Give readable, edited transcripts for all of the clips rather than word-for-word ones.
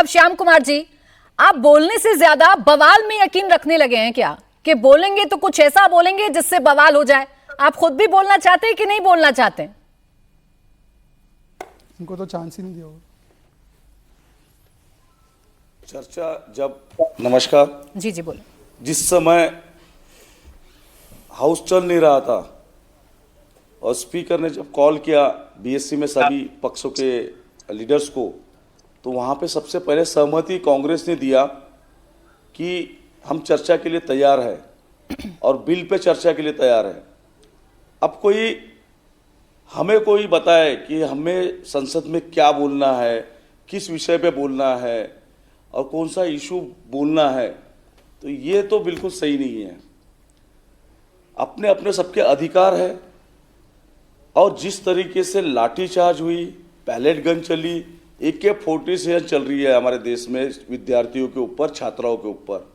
श्याम कुमार जी, आप बोलने से ज्यादा बवाल में यकीन रखने लगे हैं क्या? कि बोलेंगे तो कुछ ऐसा बोलेंगे जिससे बवाल हो जाए। आप खुद भी बोलना चाहते हैं कि नहीं बोलना चाहते हैं? इनको तो चांस ही नहीं दिया होगा। चर्चा जब नमस्कार जी जी बोले। जिस समय हाउस चल नहीं रहा था और स्पीकर ने जब कॉल किया बीएससी में सभी पक्षों के लीडर्स को, तो वहाँ पे सबसे पहले सहमति कांग्रेस ने दिया कि हम चर्चा के लिए तैयार है और बिल पे चर्चा के लिए तैयार है। अब हमें कोई बताए कि हमें संसद में क्या बोलना है, किस विषय पे बोलना है और कौन सा इशू बोलना है, तो ये तो बिल्कुल सही नहीं है। अपने अपने सबके अधिकार है और जिस तरीके से लाठीचार्ज हुई, पैलेट गन चली, AK-47 चल रही है हमारे देश में विद्यार्थियों के ऊपर, छात्राओं के ऊपर,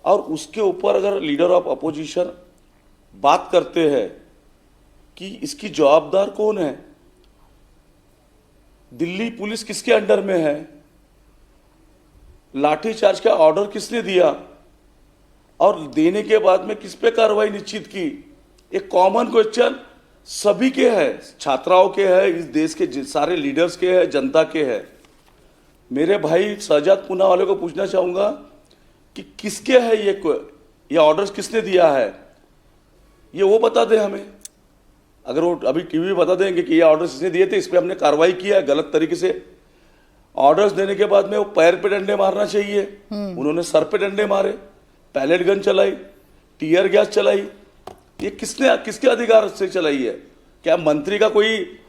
और उसके ऊपर अगर लीडर ऑफ अपोजिशन बात करते हैं कि इसकी जवाबदार कौन है, दिल्ली पुलिस किसके अंडर में है, लाठीचार्ज का ऑर्डर किसने दिया और देने के बाद में किस पे कार्रवाई निश्चित की, एक कॉमन क्वेश्चन सभी के है, छात्राओं के है, इस देश के सारे लीडर्स के है, जनता के है। मेरे भाई शहजाद पूना वाले को पूछना चाहूंगा कि किसके है ये ऑर्डर्स किसने दिया है, ये वो बता दे हमें। अगर वो अभी टीवी बता देंगे कि ये ऑर्डर्स इसने दिए थे, इस पर हमने कार्रवाई किया है गलत तरीके से, ऑर्डर्स देने के बाद में वो पैर पे डंडे मारना चाहिए, उन्होंने सर पे डंडे मारे, पैलेट गन चलाई, टीयर गैस चलाई, ये किसके अधिकार से चलाई है? क्या मंत्री का कोई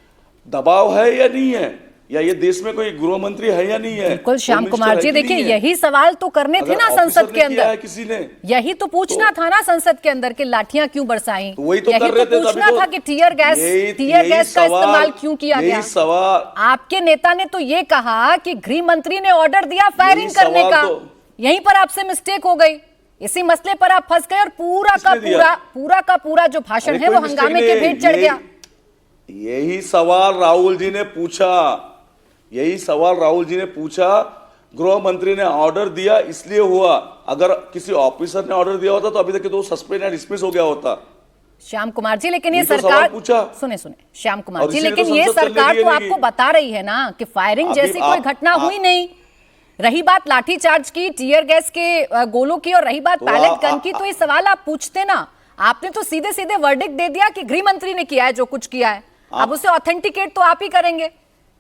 दबाव है या नहीं है, या ये देश में कोई गृह मंत्री है या नहीं है? बिल्कुल श्याम कुमार जी, देखिए यही सवाल तो करने थे ना संसद के अंदर, किसी ने यही तो पूछना था ना संसद के अंदर कि लाठियां क्यों बरसाई, तो वही तो यही कर रहे तो थे, पूछना था कि टीयर गैस का इस्तेमाल क्यों किया गया। सवाल आपके नेता ने तो ये कहा कि गृह मंत्री ने ऑर्डर दिया फायरिंग करने का, यही पर आपसे मिस्टेक हो गई, इसी मसले पर आप फंस गए और पूरा का पूरा जो भाषण है वो हंगामे के भेंट चढ़ गया। यही सवाल राहुल जी ने पूछा, गृह मंत्री ने ऑर्डर दिया इसलिए हुआ, अगर किसी ऑफिसर ने ऑर्डर दिया होता तो अभी तक तो सस्पेंड या डिसमिस हो गया होता। श्याम कुमार जी, लेकिन ये तो सरकार पूछा, सुने श्याम कुमार जी, लेकिन ये सरकार तो आपको बता रही है ना कि फायरिंग जैसी कोई घटना हुई नहीं। रही बात लाठीचार्ज की, टीयर गैस के गोलों की, और रही बात पैलेट गन की, तो ये सवाल आप पूछते ना। आपने तो सीधे सीधे वर्डिक्ट दे दिया कि गृह मंत्री ने किया है जो कुछ किया है, अब उसे ऑथेंटिकेट तो आप ही करेंगे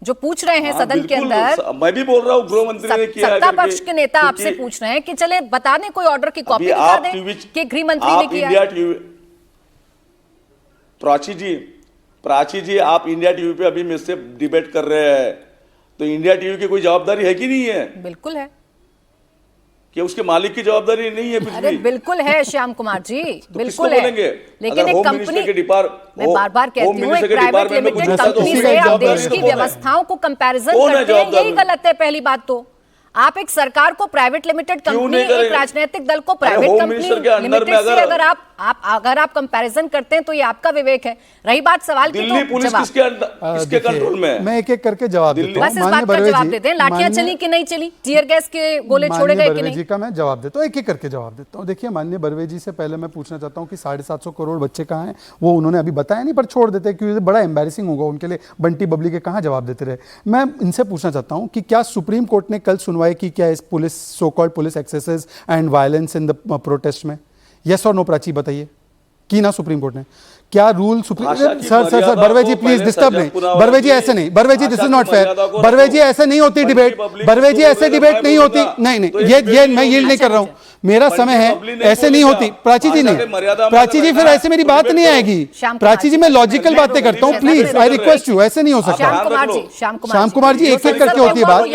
जो पूछ रहे हैं सदन के अंदर। मैं भी बोल रहा हूँ गृह मंत्री ने किया है, सत्ता पक्ष के नेता आपसे पूछ रहे हैं कि चले बता दें, कोई ऑर्डर की कॉपी दिखा दें कि गृह मंत्री ने किया है। प्राची जी, आप इंडिया टीवी पे अभी मुझसे डिबेट कर रहे हैं, तो इंडिया टीवी की कोई जवाबदारी है कि नहीं है? बिल्कुल है। क्या उसके मालिक की जवाबदारी नहीं है? अरे बिल्कुल है श्याम कुमार जी, तो बिल्कुल है। लेकिन एक कंपनी, मैं बार बार कहती हूँ, एक प्राइवेट लिमिटेड कंपनी से आप देश की व्यवस्थाओं को कंपैरिजन करते हैं, यही गलत है। पहली बात तो आप एक सरकार को प्राइवेट लिमिटेड कंपनी, एक राजनीतिक दल को प्राइवेट कंपनी लिमिटेड से अगर आप कंपैरिजन करते हैं तो ये आपका विवेक है। रही बात सवाल की, दिल्ली पुलिस किसके कंट्रोल में है? मैं एक एक करके जवाब देता हूं। बस इस बात का जवाब देते हैं, लाठियां चली कि नहीं चली, टीयर गैस के गोले छोड़े गए कि नहीं? जी का मैं जवाब देता हूं, एक एक करके जवाब देता हूं। देखिए माननीय बर्वे जी से पहले मैं पूछना चाहता हूं कि 750 करोड़ बच्चे कहाँ हैं, वो उन्होंने अभी बताया नहीं, पर छोड़ देते हैं क्योंकि बड़ा एम्बैरेसिंग होगा उनके लिए, बंटी बबली के कहाँ जवाब देते रहे। मैं इनसे पूछना चाहता हूं कि क्या सुप्रीम कोर्ट ने कल सुनवाई की क्या इस so called police excesses and violence in the protest में? यस और नो प्राची बताइए, की ना सुप्रीम कोर्ट ने? क्या rule supreme sir Barve ji please disturb नहीं, बर्वे जी ऐसे नहीं, Barve ji this is not fair, Barve ji ऐसे नहीं होती डिबेट, बर्वे जी ऐसे डिबेट नहीं होती, नहीं ये मैं यील्ड नहीं कर रहा हूं, मेरा समय है, ऐसे नहीं होती। प्राची जी नहीं, प्राची जी फिर ऐसे मेरी बात नहीं आएगी। प्राची जी मैं लॉजिकल बातें करता हूँ, प्लीज आई रिक्वेस्ट यू, ऐसे नहीं हो सकता। श्याम कुमार जी एक एक करके होती है बात।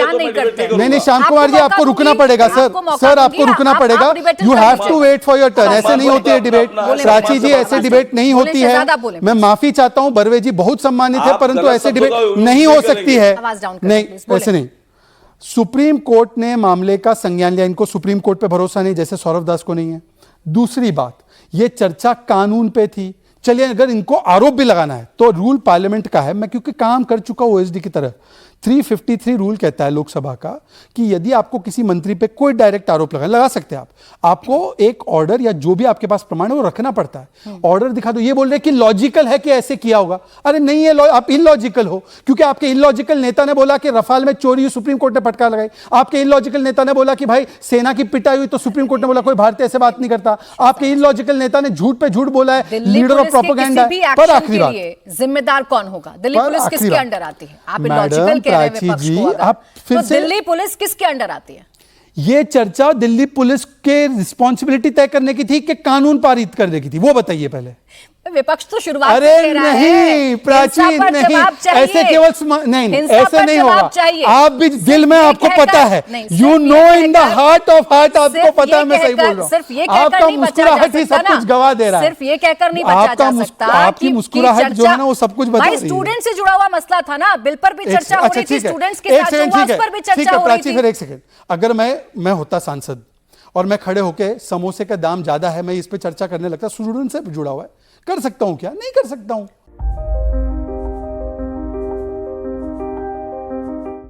नहीं श्याम कुमार जी आपको रुकना पड़ेगा सर आपको रुकना पड़ेगा, you have to wait for your turn. ऐसे नहीं होती है डिबेट, प्राची जी ऐसे डिबेट नहीं होती है। मैं माफी चाहता हूं, बर्वे जी बहुत सम्मानित है, परंतु ऐसे डिबेट नहीं हो सकती है। नहीं ऐसे नहीं। सुप्रीम कोर्ट ने मामले का संज्ञान लिया, इनको सुप्रीम कोर्ट पे भरोसा नहीं जैसे सौरभ दास को नहीं है। दूसरी बात, ये चर्चा कानून पे थी, चलिए अगर इनको आरोप भी लगाना है तो रूल पार्लियामेंट का है, मैं क्योंकि काम कर चुका हूं ओएसडी की तरह, 353 रूल कहता है लोकसभा का कि यदि आपको किसी मंत्री पे कोई डायरेक्ट आरोप लगा सकते हैं आपको एक ऑर्डर या जो भी आपके पास प्रमाण है वो रखना पड़ता है। ऑर्डर दिखा दो। ये बोल रहे कि लॉजिकल है कि ऐसे किया होगा। अरे नहीं है, आप इलॉजिकल हो, क्योंकि आपके इलॉजिकल नेता ने बोला कि रफाल में चोरी हुई, सुप्रीम कोर्ट ने फटकार लगाई। आपके इलॉजिकल नेता ने बोला कि भाई सेना की पिटाई हुई, तो सुप्रीम कोर्ट ने बोला कोई भारतीय ऐसे बात नहीं करता। आपके इलॉजिकल नेता ने झूठ पे झूठ बोला है, लीडर ऑफ प्रोपेगेंडा। पर आखिरी बात, जिम्मेदार कौन होगा? दिल्ली पुलिस किसके अंडर आती है? आप इलॉजिकल कह रहे हैं विपक्ष को, आप फिर तो से दिल्ली पुलिस किसके अंडर आती है? ये चर्चा दिल्ली पुलिस के रिस्पॉन्सिबिलिटी तय करने की थी कि कानून पारित करने की थी, वो बताइए पहले। विपक्ष तो शुरुआत अरे से कह रहा है नहीं प्राची, नहीं ऐसे केवल नहीं ऐसे नहीं होगा। आप भी दिल में आपको पता है, you know in the heart of heart आपको पता है मैं सही बोल रहा हूँ। सिर्फ ये आपका मुस्कुराहट ही सब कुछ गवा दे रहा है। सिर्फ ये कहकर नहीं बचा जा सकता। आपकी मुस्कुराहट जो है ना वो सब कुछ बता रही है। स्टूडेंट से जुड़ा हुआ मसला था ना, बिल पर भी चर्चा हो रही थी, स्टूडेंट्स के साथ हुआ उस पर भी चर्चा हो रही थी। फिर एक सेकंड, अगर मैं होता सांसद और मैं खड़े होके समोसे का दाम ज्यादा है, मैं इस पे चर्चा करने लगता, स्टूडेंट से जुड़ा हुआ है, कर सकता हूं क्या? नहीं कर सकता हूं।